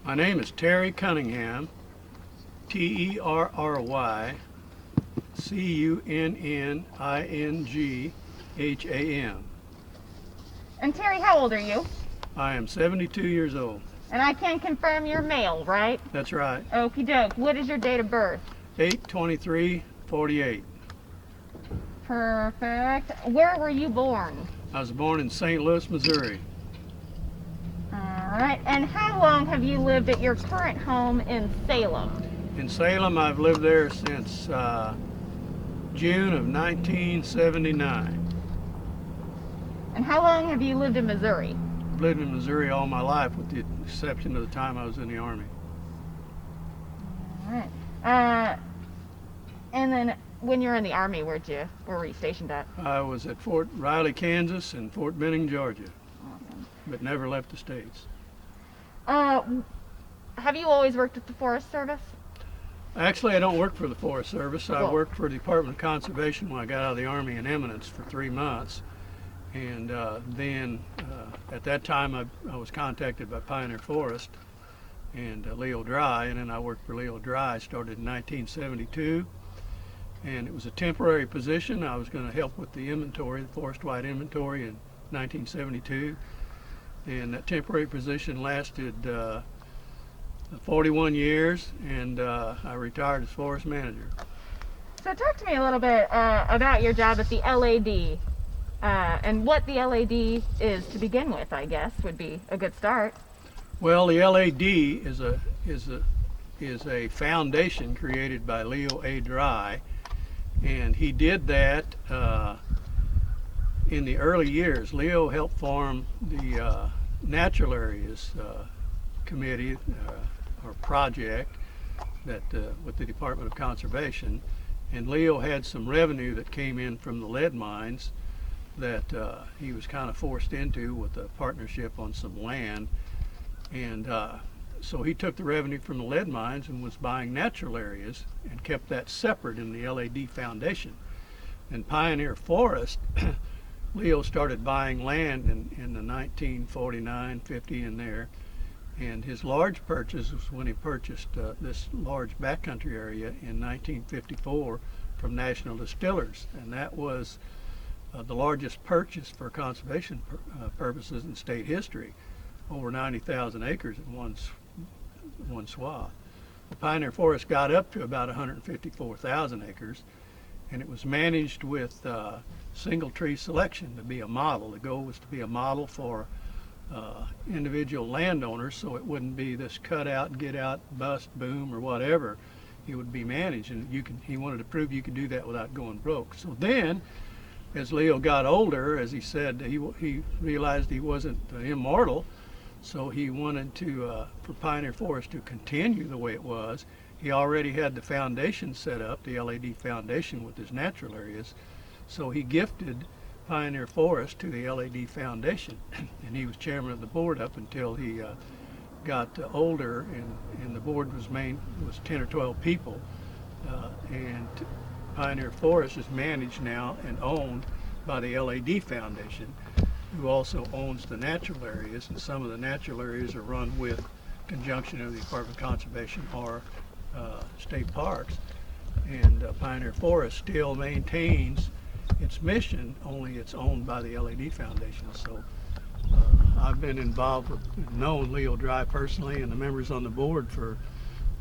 My name is Terry Cunningham, Terry Cunningham. And Terry, how old are you? I am 72 years old. And I can confirm you're male, right? That's right. Okie doke. What is your date of birth? 8/23/48. Perfect. Where were you born? I was born in St. Louis, Missouri. Alright, and how long have you lived at your current home in Salem? In Salem, I've lived there since June of 1979. And how long have you lived in Missouri? I've lived in Missouri all my life with the exception of the time I was in the Army. Alright. And then when you were in the Army, where were you stationed at? I was at Fort Riley, Kansas and Fort Benning, Georgia, Awesome. but never left the States. Have you always worked at the Forest Service? Actually, I don't work for the Forest Service. I Cool. worked for the Department of Conservation when I got out of the Army in Eminence for 3 months. And then at that time I was contacted by Pioneer Forest and Leo Dry, and then I worked for Leo Dry. Started in 1972, and it was a temporary position. I was going to help with the inventory, the forest-wide inventory in 1972, and that temporary position lasted 41 years, and I retired as forest manager. So talk to me a little bit about your job at the LAD. And what the LAD is to begin with, I guess, would be a good start. Well, the LAD is a foundation created by Leo A. Dry, and he did that in the early years. Leo helped form the Natural Areas Committee or project that with the Department of Conservation, and Leo had some revenue that came in from the lead mines that he was kind of forced into with a partnership on some land, and so he took the revenue from the lead mines and was buying natural areas and kept that separate in the LAD Foundation. And Pioneer Forest, Leo started buying land in the 1949, 50 in there, and his large purchase was when he purchased this large backcountry area in 1954 from National Distillers, and that was the largest purchase for conservation purposes in state history, over 90,000 acres in one swath. The Pioneer Forest got up to about 154,000 acres, and it was managed with single tree selection to be a model. The goal was to be a model for individual landowners, so it wouldn't be this cut out, get out, bust, boom, or whatever. It would be managed, and he wanted to prove you could do that without going broke. So then, as Leo got older, as he said, he realized he wasn't immortal, so he wanted to, for Pioneer Forest to continue the way it was. He already had the foundation set up, the LAD Foundation with his natural areas, so he gifted Pioneer Forest to the LAD Foundation, and he was chairman of the board up until he got older, and the board was 10 or 12 people, and Pioneer Forest is managed now and owned by the LAD Foundation, who also owns the natural areas, and some of the natural areas are run with conjunction of the Department of Conservation or state parks. And Pioneer Forest still maintains its mission, only it's owned by the LAD Foundation. So I've been involved with, known Leo Dry personally and the members on the board for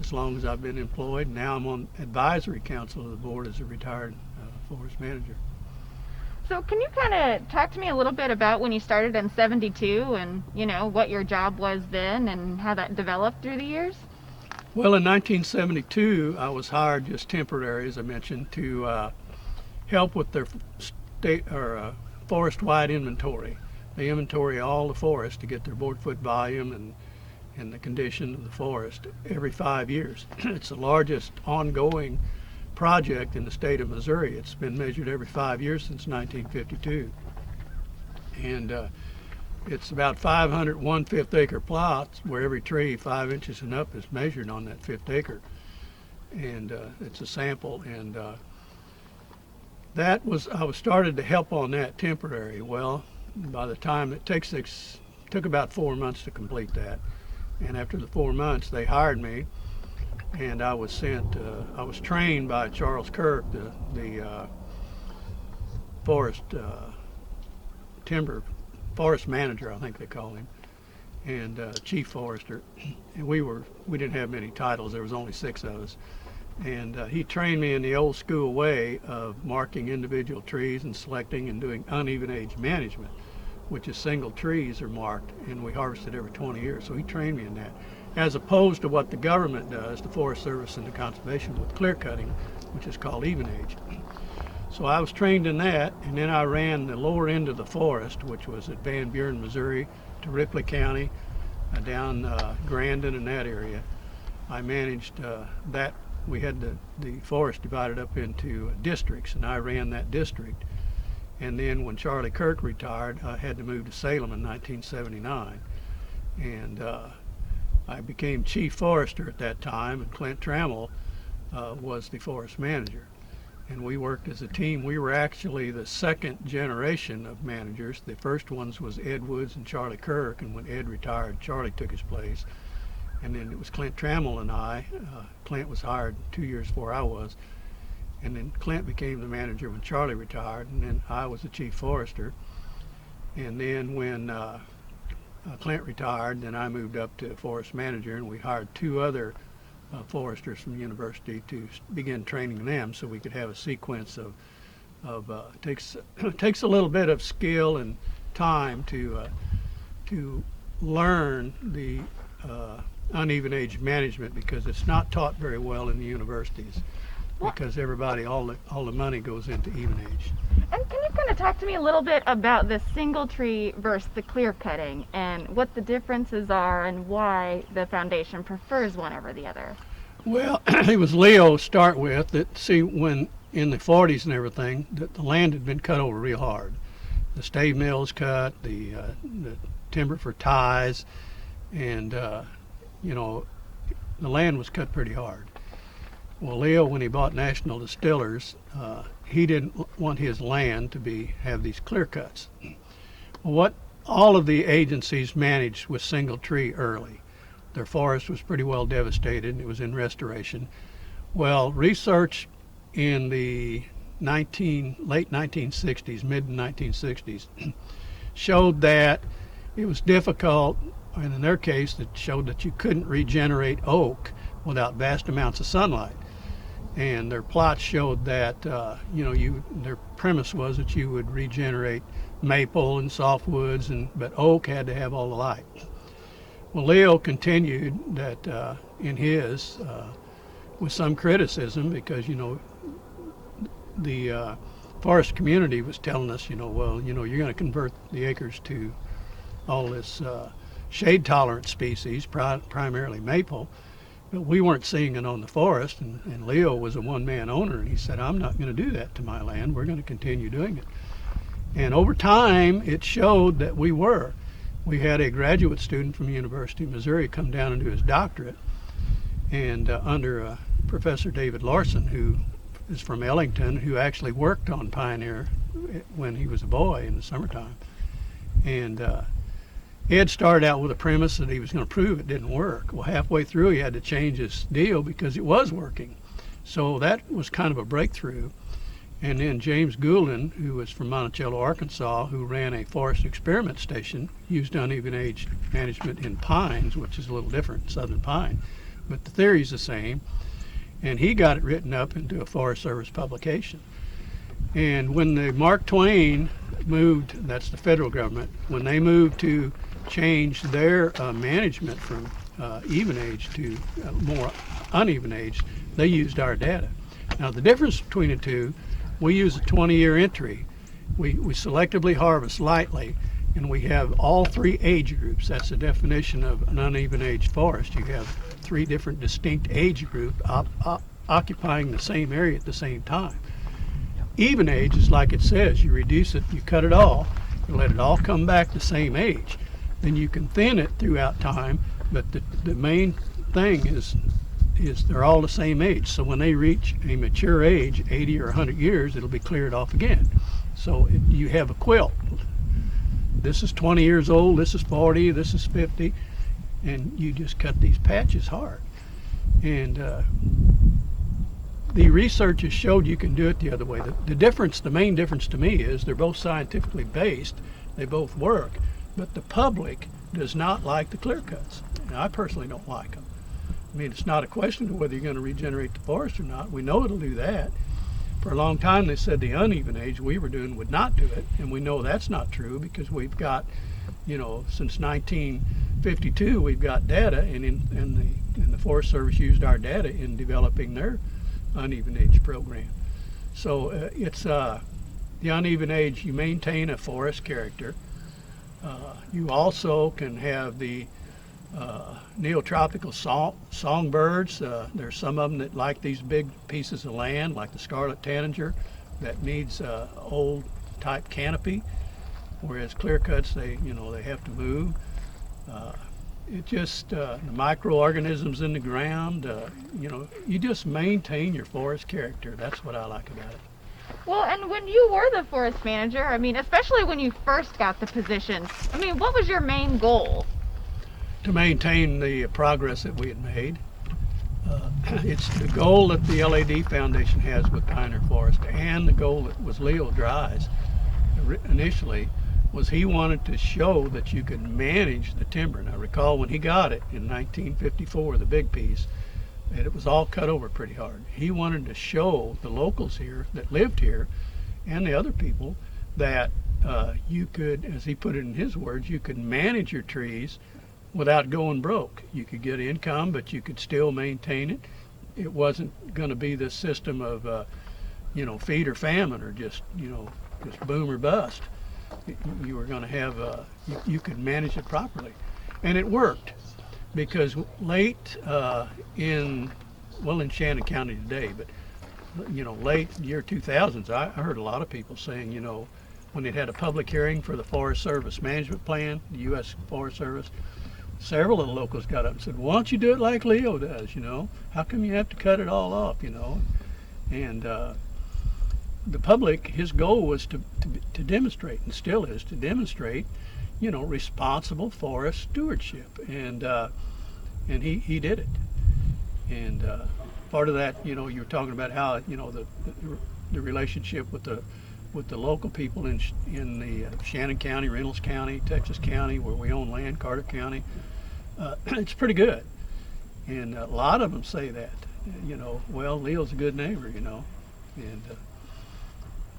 as long as I've been employed. Now I'm on advisory council of the board as a retired forest manager. So can you kind of talk to me a little bit about when you started in '72 and, what your job was then and how that developed through the years? Well, in 1972, I was hired just temporary, as I mentioned, to help with their state or forest-wide inventory. They inventory all the forest to get their board foot volume and the condition of the forest every 5 years. It's the largest ongoing project in the state of Missouri. It's been measured every 5 years since 1952. And it's about 500 1/5 acre plots where every tree 5 inches and up is measured on that 5th acre. And it's a sample. And I was started to help on that temporary. Well, by the time it took about 4 months to complete that. And after the 4 months, they hired me, and I was sent. I was trained by Charles Kirk, the forest forest manager, I think they call him, and chief forester. And we didn't have many titles. There was only 6 of us. And he trained me in the old school way of marking individual trees and selecting and doing uneven age management, which is single trees are marked, and we harvested every 20 years. So he trained me in that, as opposed to what the government does, the Forest Service and the conservation, with clear cutting, which is called even age. So I was trained in that, and then I ran the lower end of the forest, which was at Van Buren, Missouri, to Ripley County, down Grandin and that area. I managed that. We had the forest divided up into districts, and I ran that district. And then when Charlie Kirk retired, I had to move to Salem in 1979. And I became chief forester at that time, and Clint Trammell was the forest manager. And we worked as a team. We were actually the second generation of managers. The first ones was Ed Woods and Charlie Kirk, and when Ed retired, Charlie took his place. And then it was Clint Trammell and I. Clint was hired 2 years before I was. And then Clint became the manager when Charlie retired, and then I was the chief forester. And then when Clint retired, then I moved up to forest manager, and we hired 2 other foresters from the university to begin training them, so we could have a sequence of takes a little bit of skill and time to learn the uneven age management, because it's not taught very well in the universities, because everybody, all the money goes into even age. And can you kind of talk to me a little bit about the single tree versus the clear cutting, and what the differences are, and why the foundation prefers one over the other? Well, it was Leo to start with. That, see, when in the 40s and everything, the land had been cut over real hard. The stave mills cut, the timber for ties, and you know, the land was cut pretty hard. Well, Leo, when he bought National Distillers, he didn't want his land to have these clear cuts. Well, what all of the agencies managed was single tree early. Their forest was pretty well devastated, and it was in restoration. Well, research in the late 1960s, mid 1960s, showed that it was difficult, and in their case, it showed that you couldn't regenerate oak without vast amounts of sunlight. And their plots showed that their premise was that you would regenerate maple and softwoods, but oak had to have all the light. Well, Leo continued that in his with some criticism, because the forest community was telling us, you're going to convert the acres to all this shade tolerant species, primarily maple. But we weren't seeing it on the forest, and Leo was a one-man owner, and he said, I'm not going to do that to my land. We're going to continue doing it. And over time, it showed that we were. We had a graduate student from the University of Missouri come down and do his doctorate, and under Professor David Larson, who is from Ellington, who actually worked on Pioneer when he was a boy in the summertime. And Ed started out with a premise that he was going to prove it didn't work. Well, halfway through, he had to change his deal because it was working. So that was kind of a breakthrough. And then James Goulden, who was from Monticello, Arkansas, who ran a forest experiment station, used uneven age management in pines, which is a little different, southern pine, but the theory's the same. And he got it written up into a Forest Service publication. And when the Mark Twain moved, that's the federal government, when they moved to change their management from even age to more uneven age, they used our data. Now the difference between the two, we use a 20-year entry. We selectively harvest lightly, and we have all 3 age groups. That's the definition of an uneven age forest. You have 3 different distinct age groups occupying the same area at the same time. Even age is like it says, you reduce it, you cut it all, you let it all come back the same age. Then you can thin it throughout time, but the main thing is they're all the same age. So when they reach a mature age, 80 or 100 years, it'll be cleared off again. So you have a quilt. This is 20 years old, this is 40, this is 50. and you just cut these patches hard. And the research has showed you can do it the other way. The main difference to me is they're both scientifically based, they both work, but the public does not like the clear cuts. And I personally don't like them. I mean, it's not a question of whether you're going to regenerate the forest or not. We know it'll do that. For a long time they said the uneven age we were doing would not do it, and we know that's not true because we've got, since 1952 we've got data, and the Forest Service used our data in developing their uneven age program. So it's the uneven age, you maintain a forest character. You also can have the neotropical songbirds. There's some of them that like these big pieces of land, like the scarlet tanager, that needs old type canopy, whereas clear cuts, they have to move. It just the microorganisms in the ground. You just maintain your forest character. That's what I like about it. Well, and when you were the forest manager, I mean, especially when you first got the position, I mean, what was your main goal? To maintain the progress that we had made. It's the goal that the LAD Foundation has with Pioneer Forest, and the goal that was Leo Dry's initially, was he wanted to show that you could manage the timber. Now recall when he got it in 1954, the big piece, and it was all cut over pretty hard. He wanted to show the locals here that lived here and the other people that you could, as he put it in his words, you could manage your trees without going broke. You could get income, but you could still maintain it. It wasn't going to be this system of feed or famine, or just boom or bust. You were going to have you could manage it properly, and it worked, because late in Shannon County today, but late year 2000s, I heard a lot of people saying, when they had a public hearing for the Forest Service Management Plan, the U.S. Forest Service, several of the locals got up and said, why don't you do it like Leo does? How come you have to cut it all off? And the public, his goal was to demonstrate, and still is to demonstrate, responsible forest stewardship, and he did it. And part of that, you were talking about how the relationship with the local people in the Shannon County, Reynolds County, Texas County, where we own land, Carter County. It's pretty good, and a lot of them say that. Well, Leo's a good neighbor,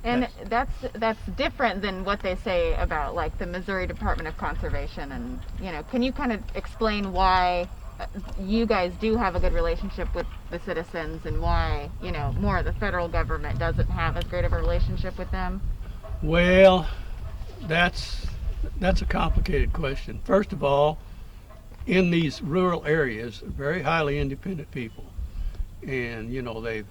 and that's different than what they say about like the Missouri Department of Conservation, and can you kind of explain why you guys do have a good relationship with the citizens, and why more of the federal government doesn't have as great of a relationship with them? Well, that's a complicated question. First of all, in these rural areas, very highly independent people, and they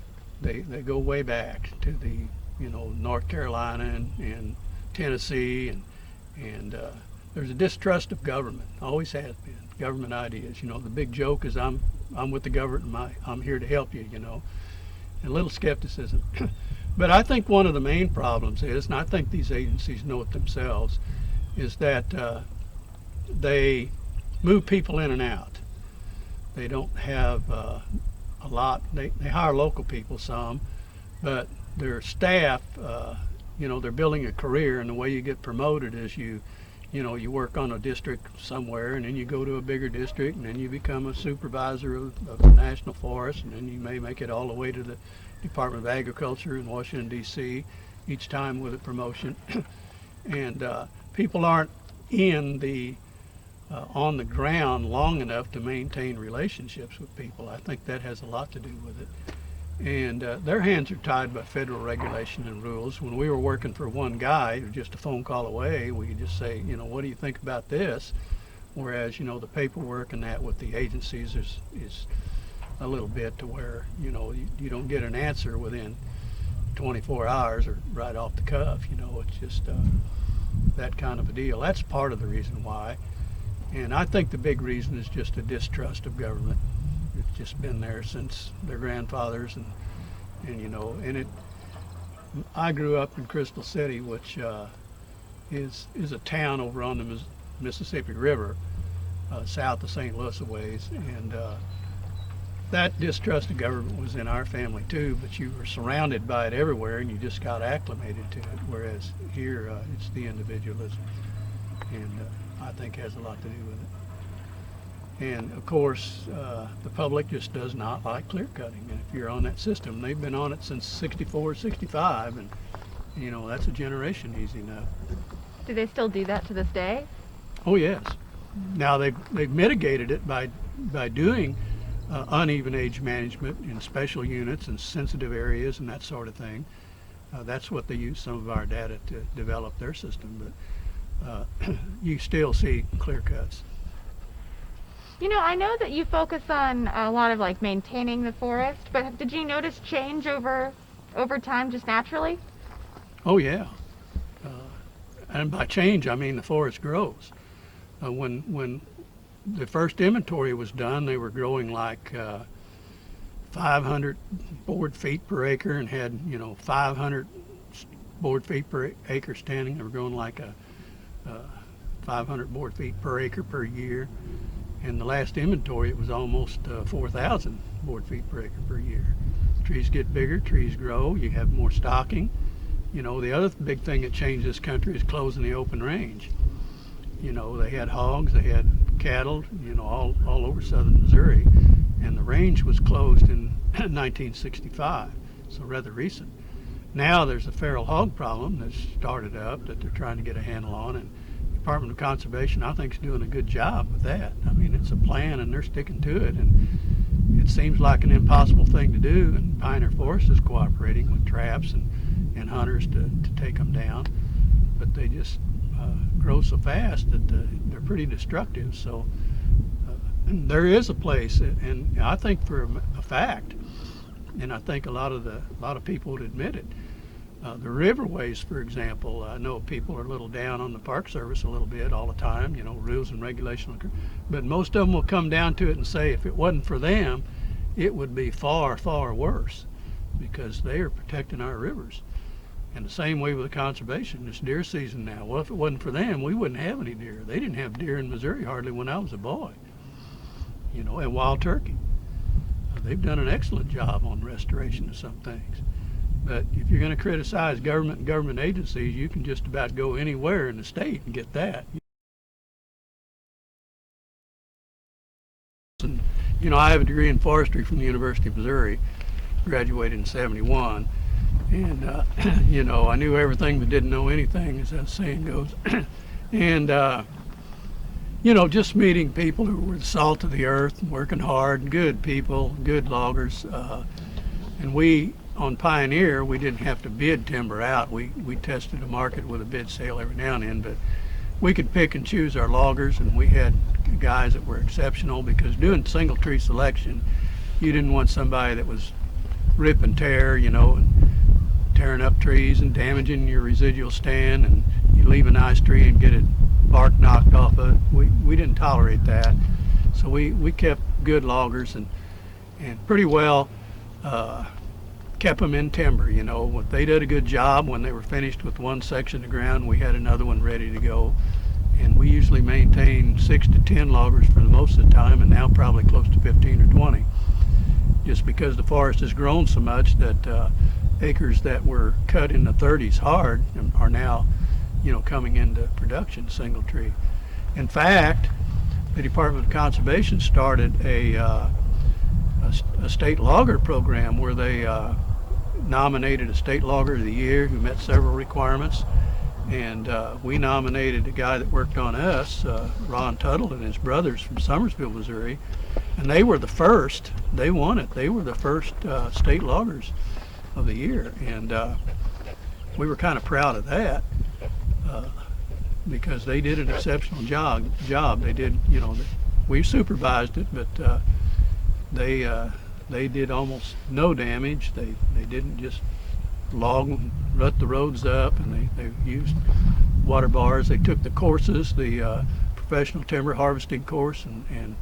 go way back to the North Carolina and Tennessee, and there's a distrust of government, always has been. Government ideas, the big joke is I'm with the government, I'm here to help you, and a little skepticism. But I think one of the main problems is, and I think these agencies know it themselves, is that they move people in and out. They don't have a lot. They hire local people some, but their staff, they're building a career, and the way you get promoted is you work on a district somewhere, and then you go to a bigger district, and then you become a supervisor of the National Forest, and then you may make it all the way to the Department of Agriculture in Washington, D.C., each time with a promotion. And people aren't on the ground long enough to maintain relationships with people. I think that has a lot to do with it. And their hands are tied by federal regulation and rules. When we were working for one guy, just a phone call away, we could just say, what do you think about this? Whereas, the paperwork and that with the agencies is a little bit to where, you don't get an answer within 24 hours or right off the cuff. It's just that kind of a deal. That's part of the reason why. And I think the big reason is just a distrust of government. It's just been there since their grandfathers, and I grew up in Crystal City, which is a town over on the Mississippi River, south of St. Louis a ways, and that distrust of government was in our family too, but you were surrounded by it everywhere and you just got acclimated to it, whereas here it's the individualism, and I think has a lot to do with it. And of course the public just does not like clear cutting, and if you're on that system, they've been on it since 64, 65, and you know, that's a generation easy enough. Do they still do that to this day? Oh yes. Now they've mitigated it by doing uneven age management in special units and sensitive areas and that sort of thing. That's what they use some of our data to develop their system, but you still see clear cuts. You know, I know that you focus on a lot of like maintaining the forest, but did you notice change over time just naturally? Oh yeah. And by change, I mean the forest grows. When the first inventory was done, they were growing like 500 board feet per acre and had, you know, 500 board feet per acre standing. They were growing like a 500 board feet per acre per year. And the last inventory, it was almost 4,000 board feet per acre per year. Trees get bigger, trees grow, you have more stocking. You know, the other big thing that changed this country is closing the open range. You know, they had hogs, they had cattle, you know, all over southern Missouri, and the range was closed in 1965, so rather recent. Now there's a feral hog problem that's started up that they're trying to get a handle on, and the Department of Conservation, I think, is doing a good job with that. I mean, it's a plan and they're sticking to it, and it seems like an impossible thing to do, and Pioneer Forest is cooperating with traps and hunters to take them down, but they just grow so fast that they're pretty destructive. So there is a place, and I think for a fact, and I think a lot of people would admit it. The riverways, for example, I know people are a little down on the Park Service a little bit all the time, you know, rules and regulations, but most of them will come down to it and say if it wasn't for them, it would be far, far worse, because they are protecting our rivers. And the same way with the conservation. It's deer season now. Well, if it wasn't for them, we wouldn't have any deer. They didn't have deer in Missouri hardly when I was a boy, you know, and wild turkey. They've done an excellent job on restoration of some things. But if you're going to criticize government and government agencies, you can just about go anywhere in the state and get that. And, you know, I have a degree in forestry from the University of Missouri, graduated in '71. And, you know, I knew everything but didn't know anything, as that saying goes. And, you know, just meeting people who were the salt of the earth, working hard, good people, good loggers. And we, on Pioneer, we didn't have to bid timber out. We tested the market with a bid sale every now and then, but we could pick and choose our loggers, and we had guys that were exceptional, because doing single tree selection, you didn't want somebody that was rip and tear, you know, and tearing up trees and damaging your residual stand, and you leave a nice tree and get it bark knocked off of it. We didn't tolerate that, so we kept good loggers and pretty well kept them in timber. You know, they did a good job. When they were finished with one section of ground, we had another one ready to go, and we usually maintain 6 to 10 loggers for the most of the time, and now probably close to 15 or 20, just because the forest has grown so much that acres that were cut in the 30s hard are now, you know, coming into production, single tree. In fact, the Department of Conservation started a state logger program where they nominated a state logger of the year who met several requirements, and we nominated a guy that worked on us, Ron Tuttle and his brothers from Summersville, Missouri, and they were the first. They won it. They were the first state loggers of the year, and we were kind of proud of that, because they did an exceptional job. They did, you know, we supervised it, but they did almost no damage. They didn't just log and rut the roads up, and they used water bars. They took the courses, the professional timber harvesting course, and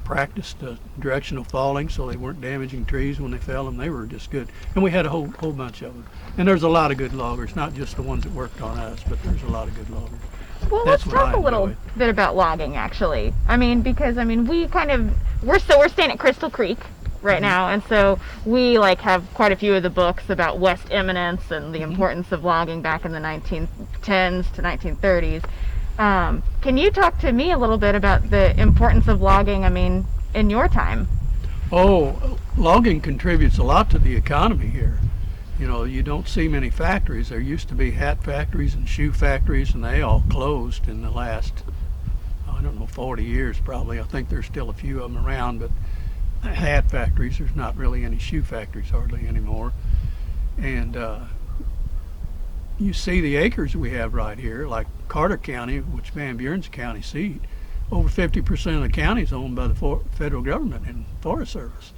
practiced directional falling so they weren't damaging trees when they fell them. They were just good. And we had a whole bunch of them. And there's a lot of good loggers, not just the ones that worked on us, but there's a lot of good loggers. Well, That's let's what talk I a little enjoy. bit about logging, actually. I mean, because we're staying at Crystal Creek right now, and so we like have quite a few of the books about West Eminence and the importance of logging back in the 1910s to 1930s. Can you talk to me a little bit about the importance of logging, I mean, in your time? Oh, logging contributes a lot to the economy here. You know, you don't see many factories. There used to be hat factories and shoe factories, and they all closed in the last, I don't know, 40 years probably. I think there's still a few of them around, but hat factories, there's not really any shoe factories hardly anymore. And you see the acres we have right here, like Carter County, which Van Buren's county seat, over 50% of the county is owned by the federal government and Forest Service.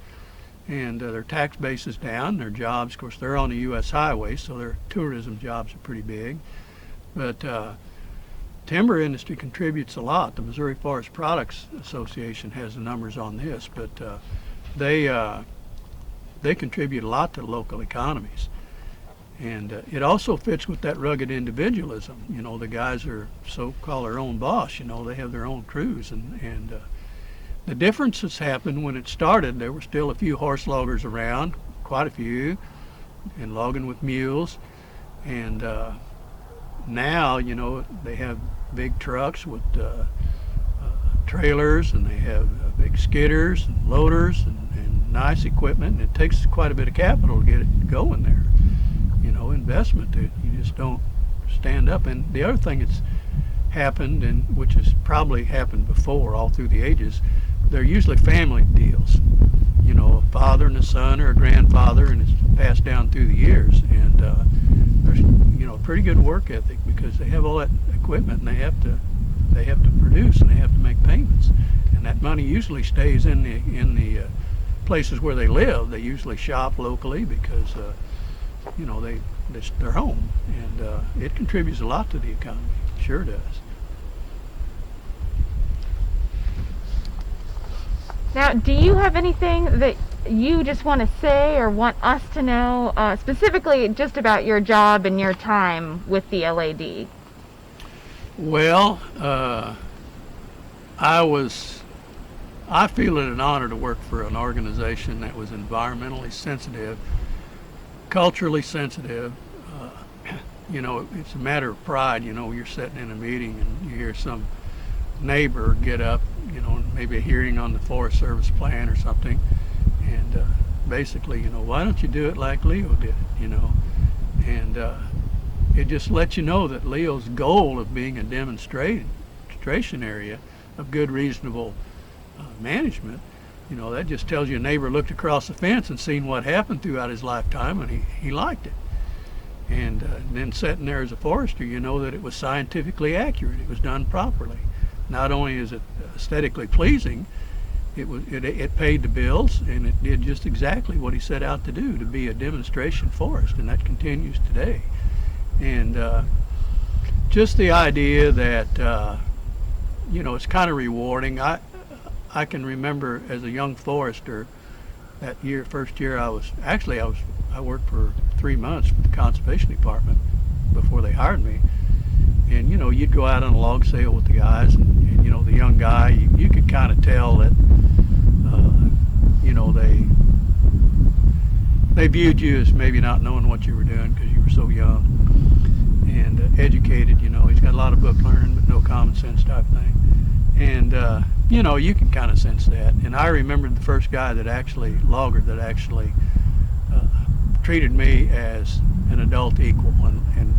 And their tax base is down, their jobs, of course, they're on the U.S. highway, so their tourism jobs are pretty big. But timber industry contributes a lot. The Missouri Forest Products Association has the numbers on this, but they contribute a lot to the local economies. And it also fits with that rugged individualism. You know, the guys are so-called their own boss, you know, they have their own crews. And the difference has happened when it started. There were still a few horse loggers around, quite a few, and logging with mules. And now, you know, they have big trucks with trailers, and they have big skidders and loaders and nice equipment. And it takes quite a bit of capital to get it going there. You know, investment that you just don't stand up. And the other thing that's happened, and which has probably happened before all through the ages, they're usually family deals. You know, a father and a son or a grandfather, and it's passed down through the years. And there's, you know, a pretty good work ethic because they have all that equipment and they have to produce and they have to make payments. And that money usually stays in the places where they live. They usually shop locally because you know, they're home, and it contributes a lot to the economy. It sure does. Now, do you have anything that you just want to say or want us to know, specifically just about your job and your time with the LAD? Well, I feel it an honor to work for an organization that was environmentally sensitive, culturally sensitive. You know, it's a matter of pride. You know, you're sitting in a meeting and you hear some neighbor get up, you know, maybe a hearing on the Forest Service plan or something, and basically, you know, why don't you do it like Leo did it, you know? And it just lets you know that Leo's goal of being a demonstration area of good, reasonable management, you know, that just tells you a neighbor looked across the fence and seen what happened throughout his lifetime, and he liked it. And then sitting there as a forester, you know that it was scientifically accurate. It was done properly. Not only is it aesthetically pleasing, it paid the bills, and it did just exactly what he set out to do, to be a demonstration forest, and that continues today. And just the idea that, you know, it's kind of rewarding. I can remember as a young forester, that year, first year I worked for 3 months for the conservation department before they hired me. And, you know, you'd go out on a log sale with the guys, and you know, the young guy, you could kind of tell that, you know, they viewed you as maybe not knowing what you were doing because you were so young and educated. You know, he's got a lot of book learning but no common sense type thing. And, you know, you can kind of sense that. And I remember the first guy that actually, logger, that actually treated me as an adult equal and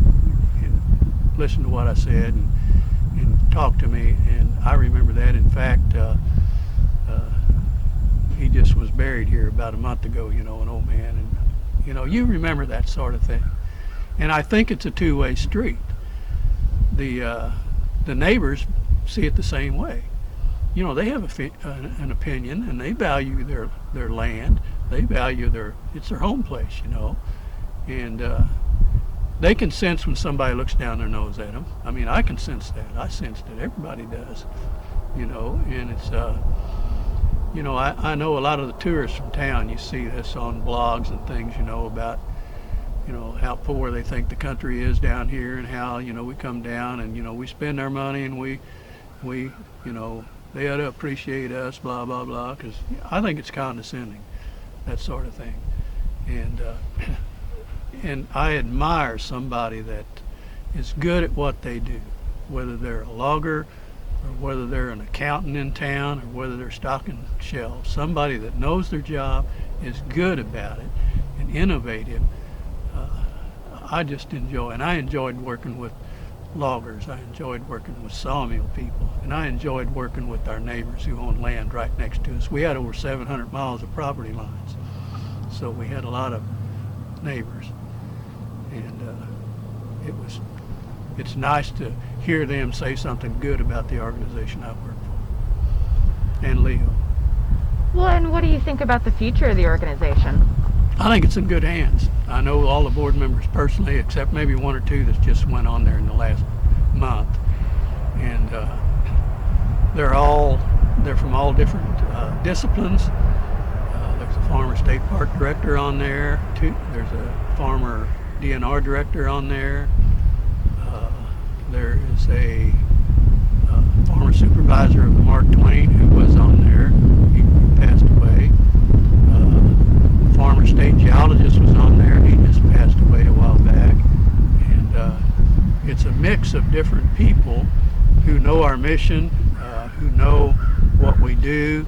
listened to what I said and talked to me. And I remember that. In fact, he just was buried here about a month ago, you know, an old man. And, you know, you remember that sort of thing. And I think it's a two-way street. The neighbors see it the same way. You know, they have an opinion, and they value their land. They value it's their home place, you know. And they can sense when somebody looks down their nose at them. I mean, I can sense that. I sensed it. Everybody does, you know. And it's you know, I know a lot of the tourists from town, you see this on blogs and things, you know, about, you know, how poor they think the country is down here, and how, you know, we come down and, you know, we spend our money, and we you know, they ought to appreciate us, blah, blah, blah, because I think it's condescending, that sort of thing. And I admire somebody that is good at what they do, whether they're a logger, or whether they're an accountant in town, or whether they're stocking shelves. Somebody that knows their job, is good about it, and innovative. I just enjoy, and I enjoyed working with loggers. I enjoyed working with sawmill people, and I enjoyed working with our neighbors who own land right next to us. We had over 700 miles of property lines, so we had a lot of neighbors, and it's nice to hear them say something good about the organization I work for, and Leo. Well, and what do you think about the future of the organization? I think it's in good hands. I know all the board members personally, except maybe one or two that just went on there in the last month, and they're from all different disciplines. There's a former state park director on there. There's a former DNR director on there. There is a former supervisor of the Mark Twain who was on there. He passed away. Former state geologist was on there. He just passed away a while back. And it's a mix of different people who know our mission, who know what we do,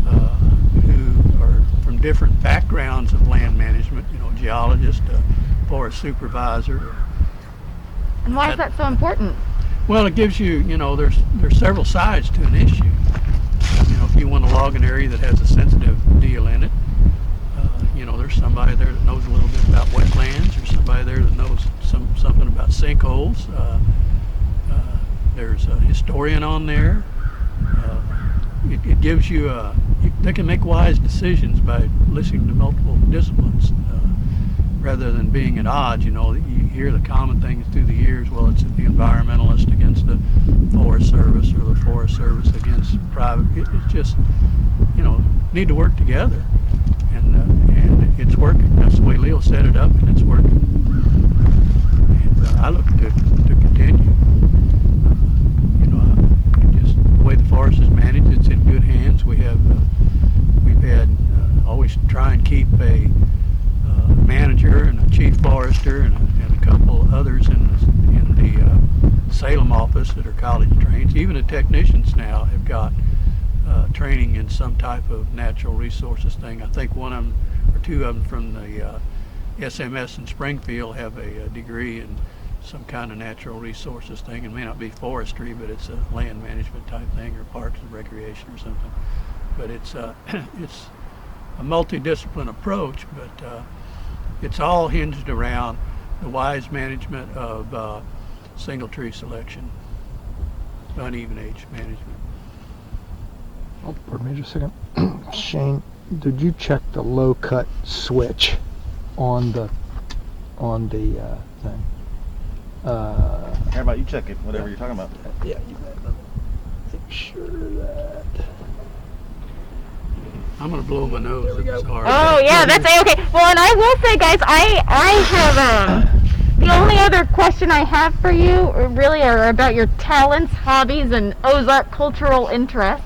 who are from different backgrounds of land management, you know, geologist, forest supervisor. And why is that so important? Well, it gives you, you know, there's several sides to an issue. You know, if you want to log an area that has a sensitive deal in it, you know, there's somebody there that knows a little bit about wetlands, or somebody there that knows something about sinkholes. There's a historian on there. It gives you they can make wise decisions by listening to multiple disciplines, rather than being at odds. You know, you hear the common things through the years. Well, it's the environmentalist against the Forest Service, or the Forest Service against private. It's just, you know, need to work together, and it's working. That's the way Leo set it up, and it's working. And I look to continue. You know, just the way the forest is managed, it's in good hands. We've had always try and keep a manager and a chief forester and a couple others in the Salem office that are college trained. Even the technicians now have got training in some type of natural resources thing. I think one of them or two of them from the SMS in Springfield have a degree in some kind of natural resources thing. It may not be forestry, but it's a land management type thing, or parks and recreation or something. But it's a multidiscipline approach, but it's all hinged around the wise management of single tree selection, uneven age management. Oh, pardon me just a second. Shane, did you check the low cut switch on the thing? How about you check it, whatever you're talking about? Yeah, you bet. Let me make sure that. I'm gonna blow my nose. It's hard. Oh yeah, that's okay. Well, and I will say, guys, I have the only other question I have for you really are about your talents, hobbies, and Ozark cultural interests.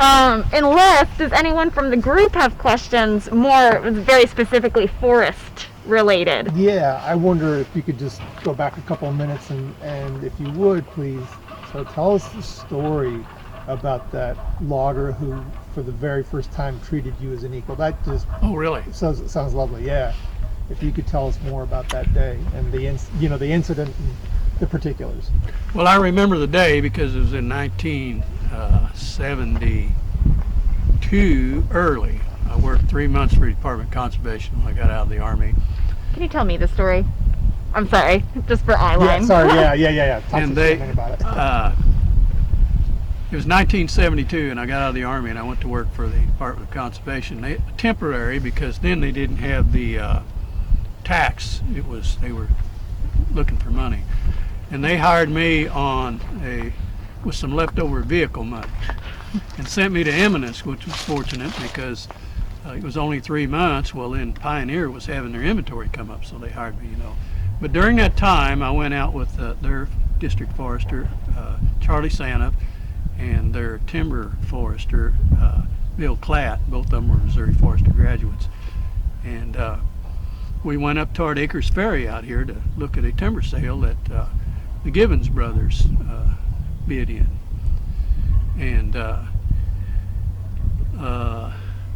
Unless, does anyone from the group have questions more very specifically forest related? Yeah, I wonder if you could just go back a couple of minutes and if you would, please. So tell us the story about that logger who, for the very first time, treated you as an equal. That just Oh, really? sounds lovely. Yeah, if you could tell us more about that day and the incident and the particulars. Well, I remember the day because it was in 1972 early. I worked 3 months for Department of Conservation when I got out of the Army. Can you tell me the story? I'm sorry, just for eyeline. Yeah, sorry. Yeah. Talk And to me about it. It was 1972, and I got out of the Army, and I went to work for the Department of Conservation. Temporary, because then they didn't have the tax. They were looking for money, and they hired me with some leftover vehicle money. and sent me to Eminence, which was fortunate because it was only 3 months. Well, then Pioneer was having their inventory come up, so they hired me, But during that time, I went out with their district forester, Charlie Santa, and their timber forester, Bill Klatt. Both of them were Missouri Forestry graduates. And we went up toward Acres Ferry out here to look at a timber sale that the Givens brothers bid in. And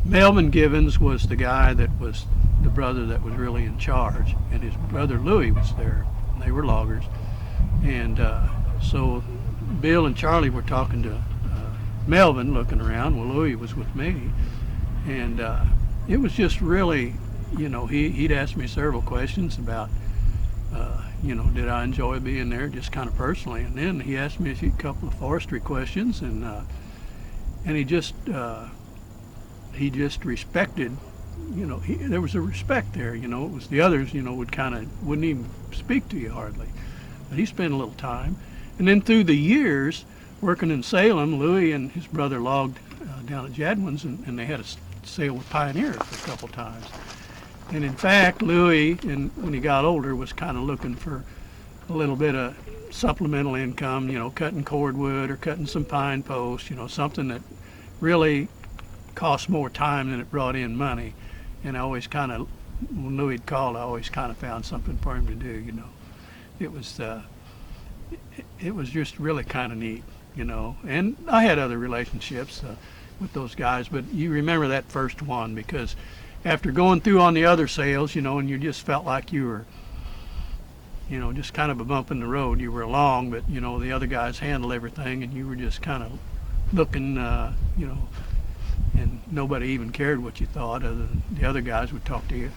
Melvin Givens was the guy that was the brother that was really in charge, and his brother Louis was there. They were loggers. And so Bill and Charlie were talking to Melvin, looking around. Well, Louis was with me. And it was just really, he'd asked me several questions about, did I enjoy being there, just kind of personally. And then he asked me a couple of forestry questions, and he just respected, there was a respect there. It was the others, wouldn't even speak to you hardly. But he spent a little time. And then through the years, working in Salem, Louis and his brother logged down at Jadwin's, and they had a sale with Pioneer for a couple times. And in fact, Louis, when he got older, was kind of looking for a little bit of supplemental income, cutting cordwood or cutting some pine posts, something that really cost more time than it brought in money. And I always when Louis had called, I always kind of found something for him to do, It was just really kind of neat, And I had other relationships with those guys, but you remember that first one because after going through on the other sales, and you just felt like you were, just kind of a bump in the road. You were along, but, the other guys handled everything, and you were just kind of looking, and nobody even cared what you thought, other than the other guys would talk to you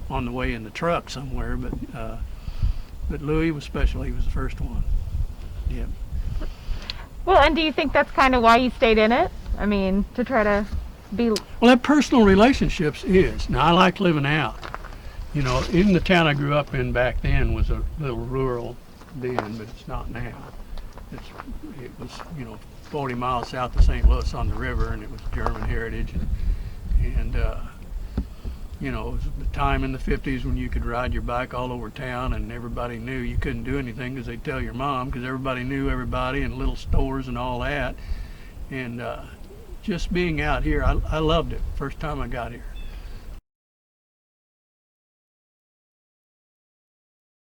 on the way in the truck somewhere. But Louis was special. He was the first one. Yeah. Well, and do you think that's kind of why you stayed in it? I mean, to try to be... Well, that personal relationships is. Now, I like living out. Even the town I grew up in back then was a little rural then, but it's not now. It was, 40 miles south of St. Louis on the river, and it was German heritage. And it was the time in the 50s when you could ride your bike all over town, and everybody knew you couldn't do anything because they'd tell your mom, because everybody knew everybody, and little stores and all that. And just being out here, I loved it first time I got here.